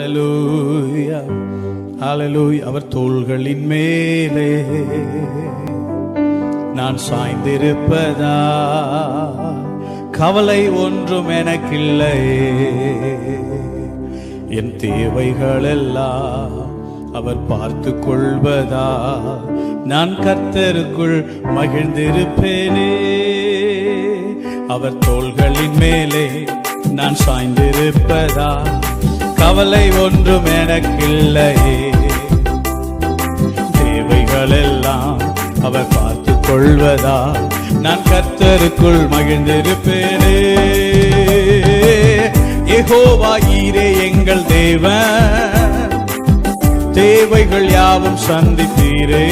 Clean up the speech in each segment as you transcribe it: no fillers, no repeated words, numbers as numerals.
ஹalleluya ஹalleluya. அவர் தோள்களின் மேலே நான் சாய்ந்திருப்பதா கவலை ஒன்றும் எனக்கில்லை. என் தேவைகளெல்லாம் அவர் பார்த்து கொள்வதா நான் கர்த்தருக்குள் மகிழ்ந்திருப்பேனே. அவர் தோள்களின் மேலே நான் சாய்ந்திருப்பதா கவலை ஒன்றும் எனக்கில்லை. தேவைகளெல்லாம் அவர் பார்த்து கொள்வதா நான் கர்த்தருக்குள் மகிழ்ந்திருப்பேனே. யெகோவா ஈரே எங்கள் தேவன், தேவைகள் யாவும் சந்தித்தீரே.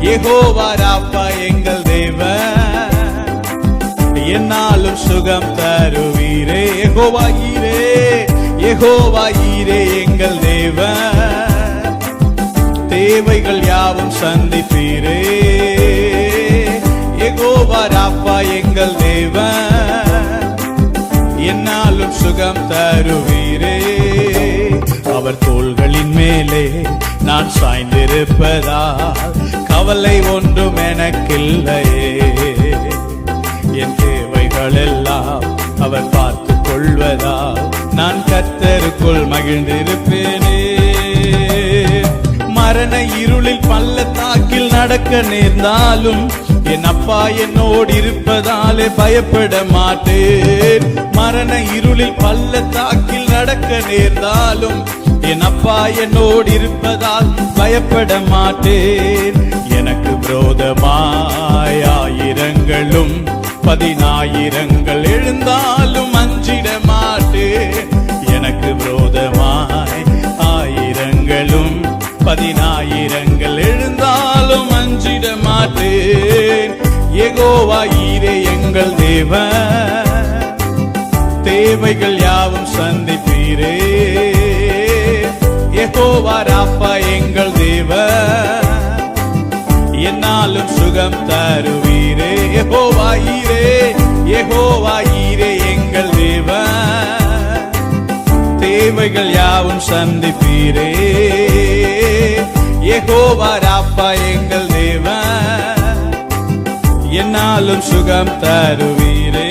யெகோவா ராப்பா எங்கள் தேவன், என்னாலும் சுகம் தருவீரே. யெகோவா ஈரே, யெகோவா ஈரே எங்கள் தேவன், தேவைகள் யாவும் சந்திப்பீரே. யெகோவா ராப்பா எங்கள் தேவன், என்னாலும் சுகம் தருவீரே. அவர் தோள்களின் மேலே நான் சாய்ந்திருப்பதால் கவலை ஒன்றும் எனக்கில்லையே. என் தேவைகள் எல்லாம் அவர் பார்த்து கொள்வதால் நான் கர்த்தருக்குள் மகிழ்ந்திருப்பேனே. மரண இருளில் பள்ளத்தாக்கில் நடக்க நேர்ந்தாலும் என் அப்பா என்னோடு இருப்பதாலே பயப்பட மாட்டேன். மரண இருளில் பள்ளத்தாக்கில் நடக்க நேர்ந்தாலும் என் அப்பா என்னோடு இருப்பதால் பயப்பட மாட்டேன். எனக்கு விரோதமாய் ஆயிரங்களும் 10,000 எழுந்தாலும் அஞ்சிட மாட்டேன். எனக்கு விரோதமாய் ஆயிரங்களும் 10,000 எழுந்தாலும் அஞ்சிட மாட்டேன். யெகோவா ஈரே எங்கள் தேவன், தேவைகள் யாவும் சந்திப்பீரே. யெகோவா ராப்பா எங்கள் தேவன், என்னாலும் சுகம் தருவீரே. யெகோவா ஈரே, யெகோவா ஈரே எங்கள் தேவன், தேவைகள் யாவும் சந்திப்பீரே. யெகோவா ராப்பா எங்கள் தேவன், என்னாலும் சுகம் தருவீரே.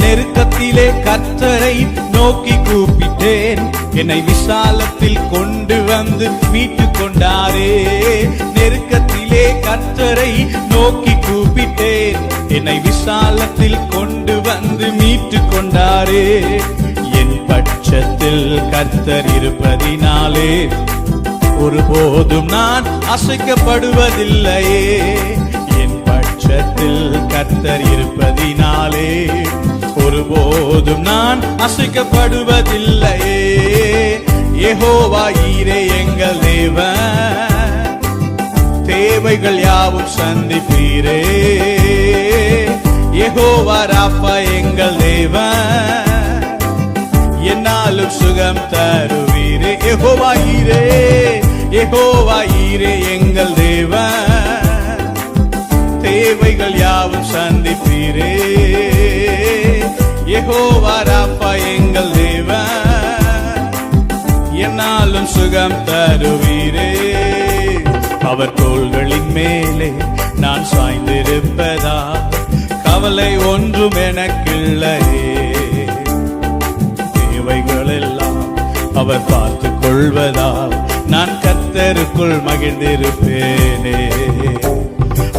நெருக்கத்திலே கர்த்தரை நோக்கி கூப்பிட்டேன், என்னை விசாலத்தில் கொண்டு வந்து மீட்டு கொண்டாரே. நெருக்கத்திலே கர்த்தரை நோக்கி கூப்பிட்டேன், என்னை விசாலத்தில் கொண்டு வந்து மீட்டு கொண்டாரே. என் பட்சத்தில் கர்த்தர் இருப்பதினாலே ஒருபோதும் நான் அசைக்கப்படுவதில்லையே. என் பட்சத்தில் கர்த்தர் இருப்பதினாலே ஒருபோதும் நான் அசைக்கப்படுவதில்லையே. யெகோவா ஈரே எங்கள் தேவன், தேவைகள் யாவும் சந்திப்பீரே. யெகோவா ராப்பா எங்கள் தேவன், என்னாலும் சுகம் தருவீரே. யெகோவா ஈரே, யெகோவா ஈரே எங்கள் தேவன், தேவைகள் யாவும் சந்திப்பீரே. யெகோவா ராப்பா எங்கள் தேவன், என்னாலும் சுகம் தருவீரே. அவர் தோள்களின் மேலே நான் சாய்ந்திருப்பதா கவலை ஒன்றும் எனக்கில்லையே. தேவைகள் எல்லாம் அவர் பார்த்து கொள்வதால் நான் கர்த்தருக்குள் மகிழ்ந்திருப்பேனே.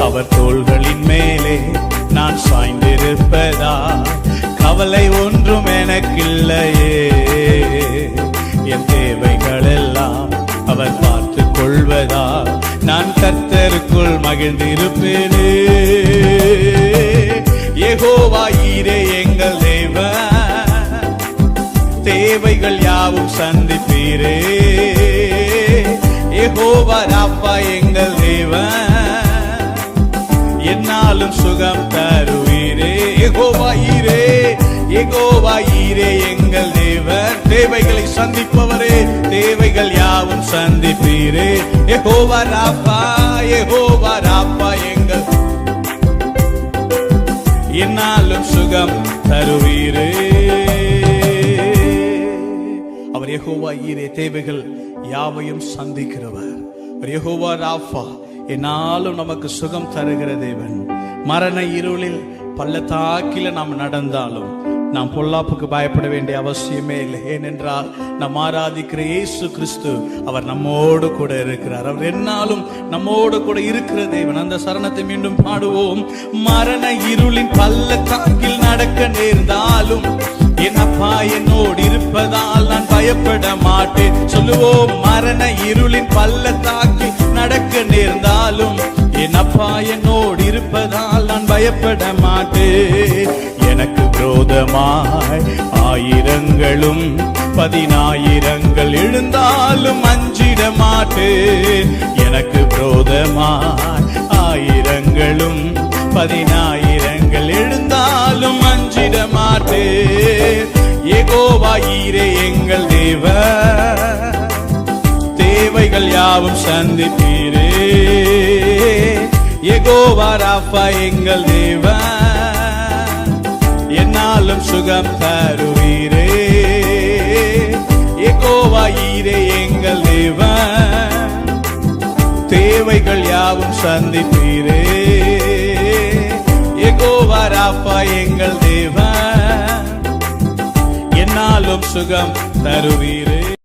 அவர் தோள்களின் மேலே நான் சாய்ந்திருப்பதா கவலை ஒன்றும் எனக்கில்லையே. என் தேவைகள் எல்லாம் அவர் பார்த்து கொள்வதா நான் கர்த்தருக்குள் மகிழ்ந்திருப்பேனே. யெகோவா ஈரே எங்கள் தேவன், தேவைகள் யாவும் சந்திப்பீரே. யெகோவா ராப்பா எங்கள் தேவன், என்னாலும் சுகம் தருவீரே. யெகோவா ஈரே, யெகோவா ஈரே எங்கள் தேவன், தேவைகளை சந்திப்பவரே, தேவைகள் யாவும் சந்திப்பீரே. யெகோவா ராப்பா, யெகோவா ராப்பா எங்கள், என்னாலும் சுகம் தருவீரே. யெகோவா ஈரே, தேவைகள் யாவையும் சந்திக்கிறவர். யெகோவா ராஃபா, என்னாலும் நமக்கு சுகம் தருகிற தேவன். மரண இருளில் பள்ளத்தாக்கில நாம் நடந்தாலும் நாம் பொல்லாப்புக்கு பயப்பட வேண்டிய அவசியமே இல்லை. ஏனென்றால் நாம் ஆராதிக்கிற இயேசு கிறிஸ்து அவர் நம்மோடு கூட இருக்கிறார். அவர் என்னாலும் நம்மோடு கூட இருக்கிற தேவன். அந்த சரணத்தை மீண்டும் பாடுவோம். மரண இருளின் பள்ளத்தாக்கில் நடக்க நேர்ந்தாலும் என் அப்பா என்னோடு இருப்பதால் நான் பயப்பட மாட்டேன். சொல்லுவோம். மரண இருளின் பள்ளத்தாக்கில் நடக்க நேர்ந்தாலும் என் அப்பா என்னோடு இருப்பதால் நான் பயப்பட மாட்டேன். எனக்கு விரோதமாய் ஆயிரங்களும் 10,000 எழுந்தாலும் அஞ்சிட மாட்டேன். எனக்கு விரோதமாய் ஆயிரங்களும் 10,000 எழுந்தாலும் அஞ்சிட மாட்டேன். யெகோவா ஈரே எங்கள் தேவன், தேவைகள் யாவும் சந்திப்பீரே. யெகோவா ராஃபா எங்கள் தேவன், என்னாலும் சுகம் தருவீரே. யெகோவா ஈரே எங்கள் தேவன், தேவைகள் யாவும் சந்திப்பீரே. யெகோவா ராஃபா எங்கள் தேவன், என்னாலும் சுகம் தருவீரே.